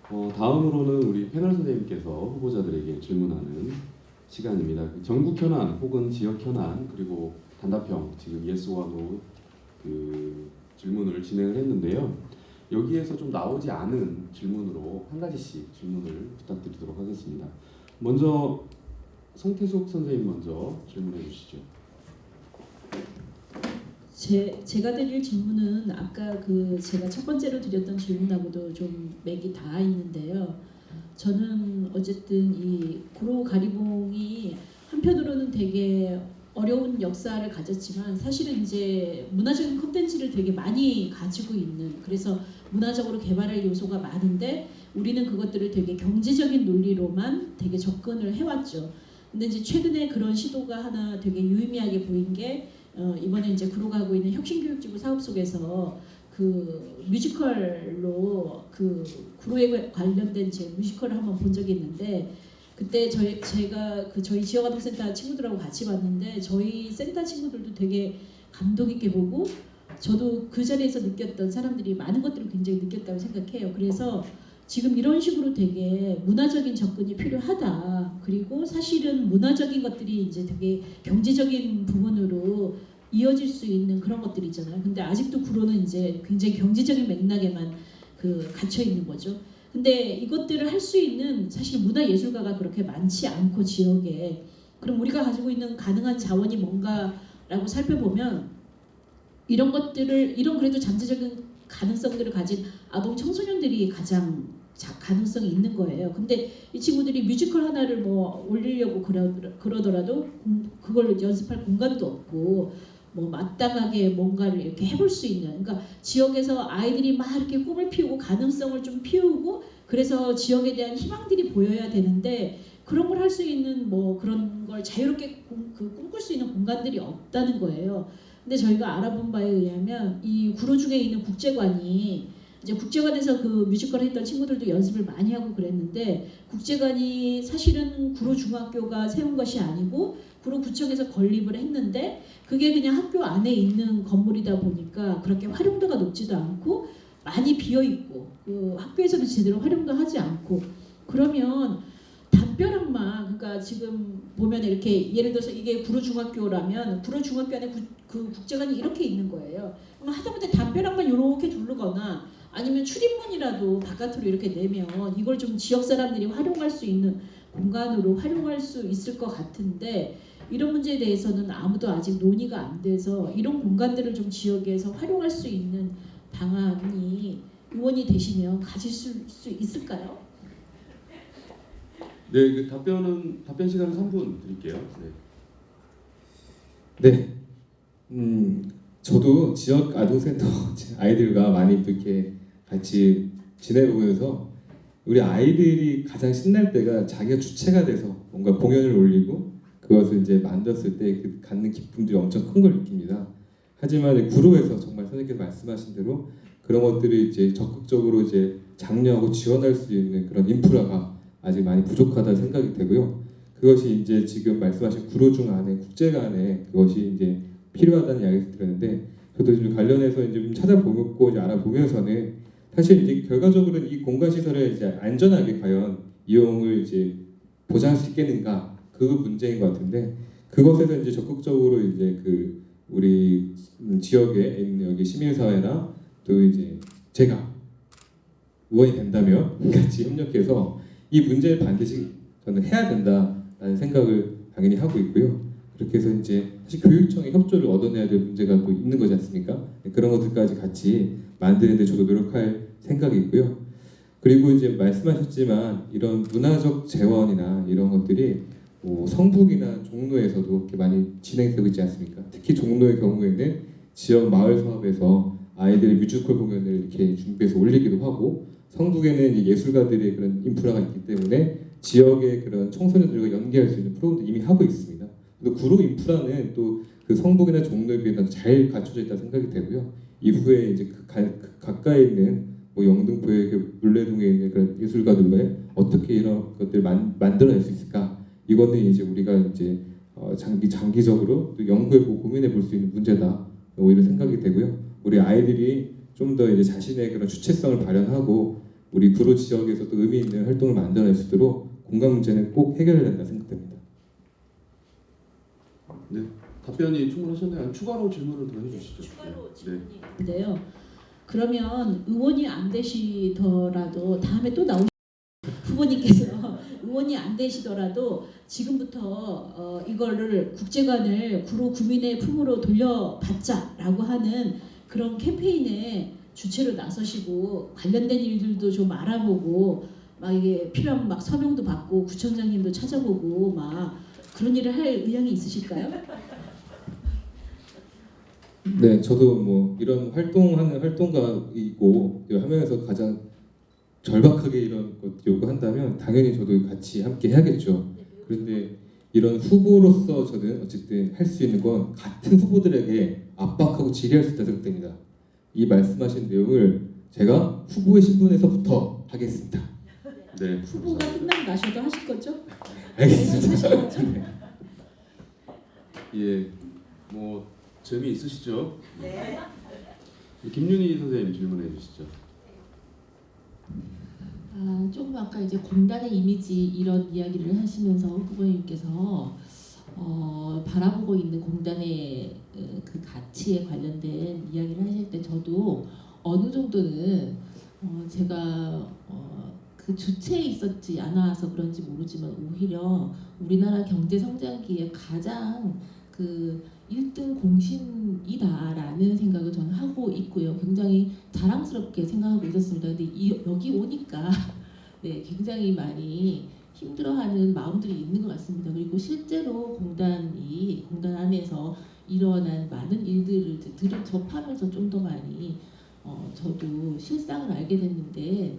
다음으로는 우리 패널 선생님께서 후보자들에게 질문하는 시간입니다. 전국 현안 혹은 지역 현안 그리고 단답형 지금 예스와 노 그 질문을 진행을 했는데요. 여기에서 좀 나오지 않은 질문으로 한 가지씩 질문을 부탁드리도록 하겠습니다. 먼저 성태숙 선생님 먼저 질문해 주시죠. 제가 드릴 질문은 아까 제가 첫 번째로 드렸던 질문하고도 좀 맥이 닿아 있는데요. 저는 어쨌든 이 구로 가리봉이 한편으로는 되게 어려운 역사를 가졌지만 사실은 이제 문화적인 콘텐츠를 되게 많이 가지고 있는, 그래서 문화적으로 개발할 요소가 많은데 우리는 그것들을 되게 경제적인 논리로만 되게 접근을 해왔죠. 근데 이제 최근에 그런 시도가 하나 되게 유의미하게 보인 게 이번에 이제 구로가 하고 있는 혁신교육지구 사업 속에서 그 뮤지컬로 그 구로에 관련된 제 뮤지컬을 한번 본 적이 있는데, 그때 제가 저희 지역아동센터 친구들하고 같이 봤는데 저희 센터 친구들도 되게 감동 있게 보고 저도 그 자리에서 느꼈던 사람들이 많은 것들을 굉장히 느꼈다고 생각해요. 그래서 지금 이런 식으로 되게 문화적인 접근이 필요하다. 그리고 사실은 문화적인 것들이 이제 되게 경제적인 부분으로 이어질 수 있는 그런 것들이 있잖아요. 근데 아직도 구로는 이제 굉장히 경제적인 맥락에만 갇혀 있는 거죠. 근데 이것들을 할 수 있는 사실 문화예술가가 그렇게 많지 않고 지역에, 그럼 우리가 가지고 있는 가능한 자원이 뭔가라고 살펴보면 이런 것들을, 이런 그래도 잠재적인 가능성들을 가진 아동 청소년들이 가장 가능성이 있는 거예요. 근데 이 친구들이 뮤지컬 하나를 뭐 올리려고 그러더라도 그걸 연습할 공간도 없고 뭐 마땅하게 뭔가를 이렇게 해볼 수 있는, 그러니까 지역에서 아이들이 막 이렇게 꿈을 피우고 가능성을 좀 피우고 그래서 지역에 대한 희망들이 보여야 되는데 그런 걸 할 수 있는 뭐 그런 걸 자유롭게 꿈꿀 수 있는 공간들이 없다는 거예요. 근데 저희가 알아본 바에 의하면 이 구로 중에 있는 국제관이, 이제 국제관에서 그 뮤지컬 했던 친구들도 연습을 많이 하고 그랬는데, 국제관이 사실은 구로 중학교가 세운 것이 아니고 구로구청에서 건립을 했는데 그게 그냥 학교 안에 있는 건물이다 보니까 그렇게 활용도가 높지도 않고 많이 비어 있고 그 학교에서는 제대로 활용도 하지 않고, 그러면 담벼락만, 그러니까 지금 보면 이렇게 예를 들어서 이게 구로중학교라면 구로중학교 안에 그 국제관이 이렇게 있는 거예요. 그럼 하다못해 담벼락만 이렇게 두르거나 아니면 출입문이라도 바깥으로 이렇게 내면 이걸 좀 지역 사람들이 활용할 수 있는 공간으로 활용할 수 있을 것 같은데, 이런 문제에 대해서는 아무도 아직 논의가 안 돼서 이런 공간들을 좀 지역에서 활용할 수 있는 방안이 의원이 되시면 가질 수 있을까요? 네, 답변 시간은 3분 드릴게요. 네. 저도 지역 아동센터 아이들과 많이 이렇게 같이 지내보면서 우리 아이들이 가장 신날 때가 자기가 주체가 돼서 뭔가 공연을 올리고 그것을 이제 만들었을 때 그 갖는 기쁨들이 엄청 큰 걸 느낍니다. 하지만 구로에서 정말 선생님께서 말씀하신 대로 그런 것들을 이제 적극적으로 이제 장려하고 지원할 수 있는 그런 인프라가 아직 많이 부족하다 생각이 되고요. 그것이 이제 지금 말씀하신 구로중 안에 국제관에 그것이 이제 필요하다는 이야기를 들었는데, 저도 좀 관련해서 이제 좀 찾아보고 이제 알아보면서는 사실 이제 결과적으로는 이 공간 시설을 이제 안전하게 과연 이용을 이제 보장할 수 있겠는가, 그 문제인 것 같은데, 그것에서 이제 적극적으로 이제 그 우리 지역에 있는 여기 시민사회나 또 이제 제가 의원이 된다면 같이 협력해서 이 문제를 반드시 저는 해야 된다라는 생각을 당연히 하고 있고요. 그렇게 해서 이제 사실 교육청의 협조를 얻어내야 될 문제가 또 있는 거지 않습니까? 그런 것들까지 같이 만드는데 저도 노력할 생각이 있고요. 그리고 이제 말씀하셨지만 이런 문화적 재원이나 이런 것들이 뭐 성북이나 종로에서도 이렇게 많이 진행되고 있지 않습니까? 특히 종로의 경우에는 지역 마을 사업에서 아이들의 뮤지컬 공연을 이렇게 준비해서 올리기도 하고, 성북에는 예술가들의 그런 인프라가 있기 때문에 지역의 그런 청소년들과 연계할 수 있는 프로그램도 이미 하고 있습니다. 또 구로 인프라는 또 그 성북이나 종로에 비해서 잘 갖춰져 있다 생각이 되고요. 이후에 이제 가까이 있는 뭐 영등포의 그 물레동에 있는 그런 예술가들과 어떻게 이런 것들 만들어낼 수 있을까? 이거는 이제 우리가 이제 장기적으로 또 연구해보고 고민해 볼 수 있는 문제다, 오히려 생각이 되고요. 우리 아이들이 좀 더 이제 자신의 그런 주체성을 발현하고 우리 구로 지역에서도 의미 있는 활동을 만들어낼 수 있도록 공간 문제는 꼭 해결해야 된다 생각됩니다. 네, 답변이 충분하셨나요? 아니면 추가로 질문을 더 해주시죠. 추가로 네. 질문이 있는데요. 그러면 의원이 안 되시더라도 다음에 또 나오시 후보님께서 의원이 안 되시더라도 지금부터 이거를 국제관을 구로 구민의 품으로 돌려받자라고 하는 그런 캠페인에 주체로 나서시고 관련된 일들도 좀 알아보고 막 이게 필요하면 막 서명도 받고 구청장님도 찾아보고 막 그런 일을 할 의향이 있으실까요? 네, 저도 뭐 이런 활동하는 활동가이고 하면서 가장 절박하게 이런 것 요구한다면 당연히 저도 같이 함께 해야겠죠. 그런데 이런 후보로서 저는 어쨌든 할 수 있는 건 같은 후보들에게 압박하고 지휘할 수 있다고 생각됩니다. 이 말씀하신 내용을 제가 후보의 신분에서부터 하겠습니다. 네, 후보가 끝나고 나셔도 하실 거죠? 알겠습니다. 하실 거죠? 예, 뭐 재미 있으시죠? 네. 김윤희 선생님 질문해 주시죠. 조금 아까 이제 공단의 이미지 이런 이야기를 하시면서 후보님께서 바라보고 있는 공단의 그 가치에 관련된 이야기를 하실 때 저도 어느 정도는 제가 그 주체에 있었지 않아서 그런지 모르지만 오히려 우리나라 경제 성장기에 가장 그 1등 공신이다라는 생각을 저는 하고 있고요. 굉장히 자랑스럽게 생각하고 있었습니다. 근데 여기 오니까 네, 굉장히 많이 힘들어하는 마음들이 있는 것 같습니다. 그리고 실제로 공단 안에서 일어난 많은 일들을 접하면서 좀 더 많이 저도 실상을 알게 됐는데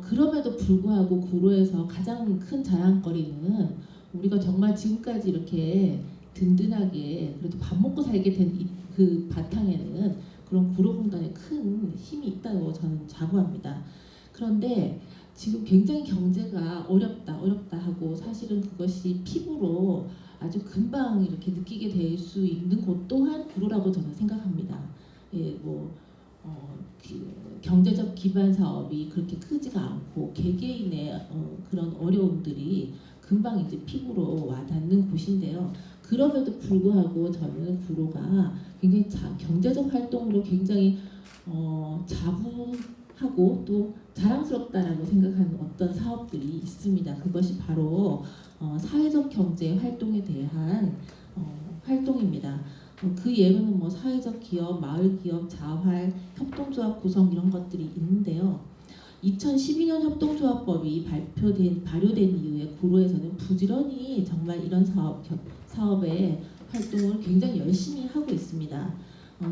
그럼에도 불구하고 구로에서 가장 큰 자랑거리는 우리가 정말 지금까지 이렇게 든든하게 그래도 밥 먹고 살게 된 그 바탕에는 그런 구로공단의 큰 힘이 있다고 저는 자부합니다. 그런데 지금 굉장히 경제가 어렵다 하고 사실은 그것이 피부로 아주 금방 이렇게 느끼게 될 수 있는 곳 또한 구로라고 저는 생각합니다. 예, 뭐 경제적 기반 사업이 그렇게 크지가 않고 개개인의 그런 어려움들이 금방 이제 피부로 와닿는 곳인데요. 그럼에도 불구하고 저는 구로가 굉장히 경제적 활동으로 굉장히 자부하고 또 자랑스럽다라고 생각하는 어떤 사업들이 있습니다. 그것이 바로 사회적 경제 활동에 대한 활동입니다. 그 예로는 뭐 사회적 기업, 마을 기업, 자활, 협동조합 구성 이런 것들이 있는데요. 2012년 협동조합법이 발효된 이후에 구로에서는 부지런히 정말 이런 사업의 활동을 굉장히 열심히 하고 있습니다.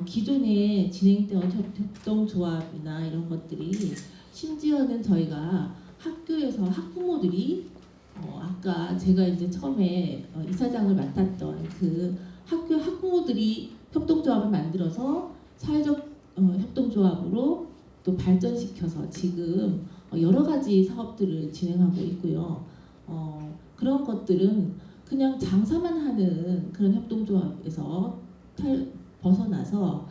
기존에 진행되어 협동조합이나 이런 것들이 심지어는 저희가 학교에서 학부모들이 아까 제가 이제 처음에 이사장을 맡았던 그 학교 학부모들이 협동조합을 만들어서 사회적 협동조합으로 또 발전시켜서 지금 여러 가지 사업들을 진행하고 있고요. 그런 것들은 그냥 장사만 하는 그런 협동조합에서 벗어나서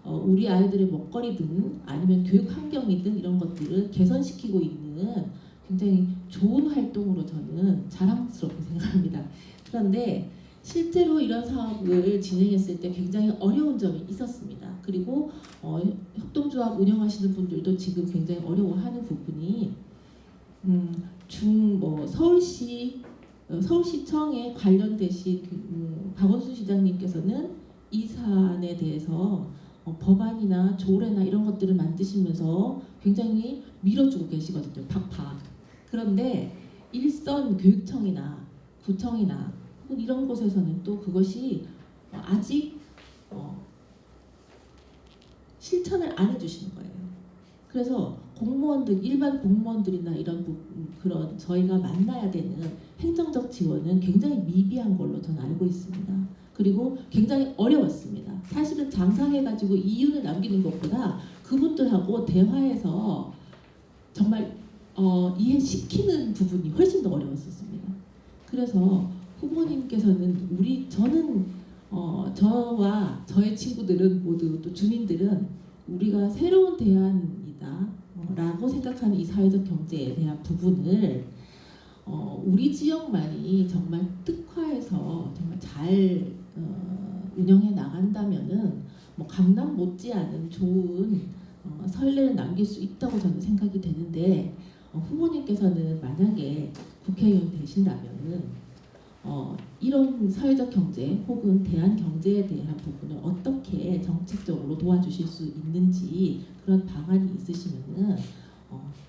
우리 아이들의 먹거리든 아니면 교육 환경이든 이런 것들을 개선시키고 있는 굉장히 좋은 활동으로 저는 자랑스럽게 생각합니다. 그런데 실제로 이런 사업을 진행했을 때 굉장히 어려운 점이 있었습니다. 그리고 협동조합 운영하시는 분들도 지금 굉장히 어려워하는 부분이 서울시청에 관련되신 박원순 시장님께서는 이 사안에 대해서 법안이나 조례나 이런 것들을 만드시면서 굉장히 밀어주고 계시거든요. 팍팍. 그런데 일선 교육청이나 구청이나 이런 곳에서는 또 그것이 아직 실천을 안 해주시는 거예요. 그래서 공무원들, 일반 공무원들이나 이런 그런 저희가 만나야 되는 행정적 지원은 굉장히 미비한 걸로 저는 알고 있습니다. 그리고 굉장히 어려웠습니다. 사실은 장사해가지고 이윤을 남기는 것보다 그분들하고 대화해서 정말 이해시키는 부분이 훨씬 더 어려웠었습니다. 그래서 후보님께서는 저는 저와 저의 친구들은 모두 또 주민들은 우리가 새로운 대안이다 라고 라고 생각하는 이 사회적 경제에 대한 부분을 우리 지역만이 정말 특화해서 정말 잘 운영해 나간다면은 뭐 강남 못지않은 좋은 선례를 남길 수 있다고 저는 생각이 되는데 후보님께서는 만약에 국회의원 되신다면은 이런 사회적 경제 혹은 대한 경제에 대한 부분을 어떻게 정책적으로 도와주실 수 있는지 그런 방안이 있으시면은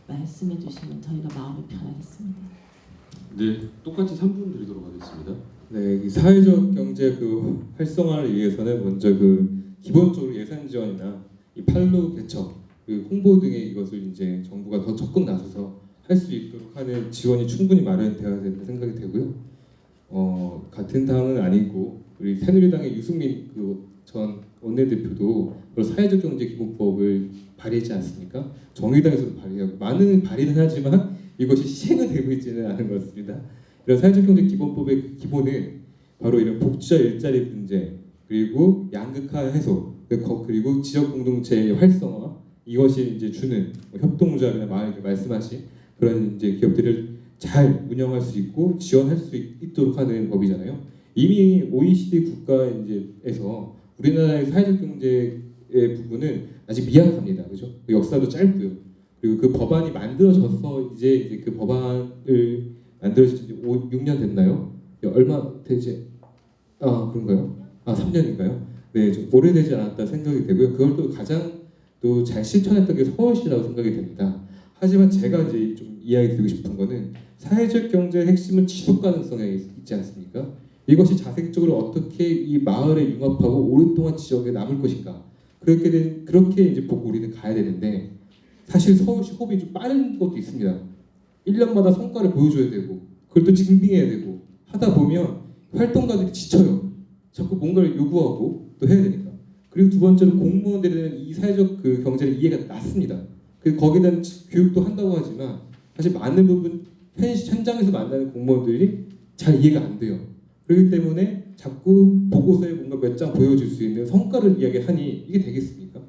말씀해 주시면 저희가 마음이 편하겠습니다. 네, 똑같이 3분 드리도록 하겠습니다. 네, 이 사회적 경제 그 활성화를 위해서는 먼저 그 기본적으로 예산 지원이나 이 판로 개척, 그 홍보 등의 이것을 이제 정부가 더 적극 나서서 할 수 있도록 하는 지원이 충분히 마련되어야 된다 생각이 되고요. 같은 당은 아니고 우리 새누리당의 유승민 그 전 원내대표도 그 사회적 경제 기본법을 발의하지 않습니까? 정의당에서도 발의하고 많은 발의는 하지만 이것이 시행은 되고 있지는 않은 것 같습니다. 이런 사회적 경제 기본법의 기본은 바로 이런 복지와 일자리 문제 그리고 양극화 해소 그리고 지역 공동체의 활성화 이것이 이제 주는 협동조합이나 마을 말씀하신 그런 이제 기업들을 잘 운영할 수 있고 지원할 수 있도록 하는 법이잖아요. 이미 OECD 국가에서 우리나라의 사회적 경제의 부분은 아직 미약합니다. 그죠? 그 역사도 짧고요. 그리고 그 법안이 만들어져서 이제 그 법안을 만들어진 지 6년 됐나요? 얼마 되지? 그런가요? 3년인가요? 네, 좀 오래되지 않았다 생각이 되고요. 그걸 또 가장 또 잘 실천했던 게 서울시라고 생각이 됩니다. 하지만 제가 이제 좀 이야기 드리고 싶은 거는 사회적 경제의 핵심은 지속 가능성에 있지 않습니까? 이것이 자생적으로 어떻게 이 마을에 융합하고 오랫동안 지역에 남을 것인가? 그렇게 이제 보고 우리는 가야 되는데 사실 서울시 호흡이 좀 빠른 것도 있습니다. 1년마다 성과를 보여줘야 되고 그걸 또 증빙해야 되고 하다 보면 활동가들이 지쳐요. 자꾸 뭔가를 요구하고 또 해야 되니까. 그리고 두 번째로 공무원들은 이 사회적 그 경제를 이해가 낮습니다. 거기에 대한 교육도 한다고 하지만 사실 많은 부분 현장에서 만나는 공무원들이 잘 이해가 안 돼요. 그렇기 때문에 자꾸 보고서에 뭔가 몇 장 보여줄 수 있는 성과를 이야기하니 이게 되겠습니까?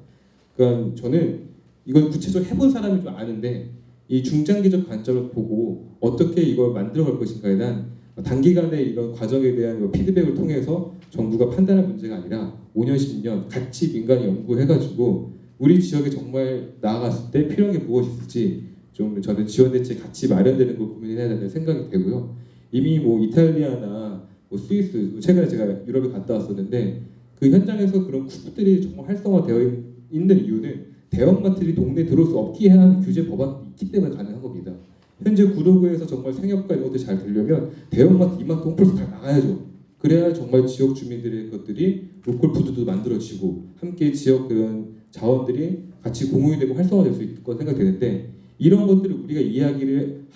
그러니까 저는 이걸 구체적으로 해본 사람이 좀 아는데 이 중장기적 관점을 보고 어떻게 이걸 만들어갈 것인가에 대한 단기간의 이런 과정에 대한 피드백을 통해서 정부가 판단할 문제가 아니라 5년, 10년 같이 민간이 연구해가지고 우리 지역에 정말 나아갔을 때 필요한 게 무엇이 있을지 좀 저는 지원 대책 같이 마련되는 걸 고민해야 된다는 생각이 되고요. 이미 뭐 이탈리아나 뭐 스위스 최근에 제가 유럽에 갔다 왔었는데 그 현장에서 그런 쿠프들이 정말 활성화되어 있는 이유는 대형마트들이 동네에 들어올 수 없게 하는 규제 법안이 있기 때문에 가능한 겁니다. 현재 구로구에서 정말 생협과 이런 것들이 잘 되려면 대형마트, 이마트, 홈플러스 다 나가야죠. 그래야 정말 지역 주민들의 것들이 로컬 푸드도 만들어지고 함께 지역 그런 자원들이 같이 공유되고 되고 활성화될 수 있을 거라 생각되는데 이런 것들을 우리가 이야기를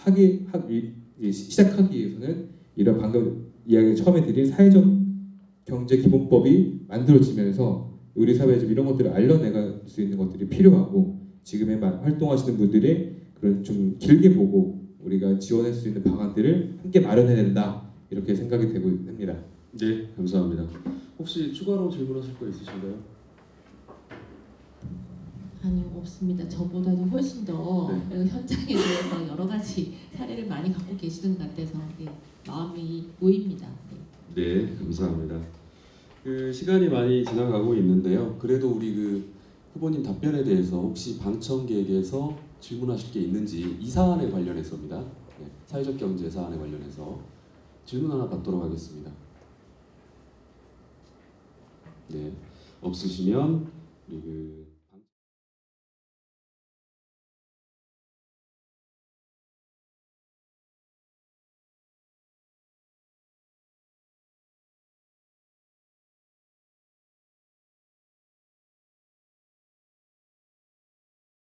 시작하기 위해서는 이런 방금 이야기 처음에 드린 사회적 경제 기본법이 만들어지면서 우리 사회에 좀 이런 것들을 알려내갈 수 있는 것들이 필요하고 지금의 활동하시는 분들이 그런 좀 길게 보고 우리가 지원할 수 있는 방안들을 함께 마련해야 된다 이렇게 생각이 되고 됩니다. 네, 감사합니다. 혹시 추가로 질문하실 거 있으신가요? 아니요, 없습니다. 저보다도 훨씬 더 네. 현장에 대해서 여러 가지 사례를 많이 갖고 계시는 것 같아서 마음이 놓입니다. 네, 감사합니다. 그 시간이 많이 지나가고 있는데요. 그래도 우리 그 후보님 답변에 대해서 혹시 방청객에서 질문하실 게 있는지 이 사안에 관련해서입니다. 네, 사회적 경제 사안에 관련해서 질문 하나 받도록 하겠습니다. 네, 없으시면 우리 그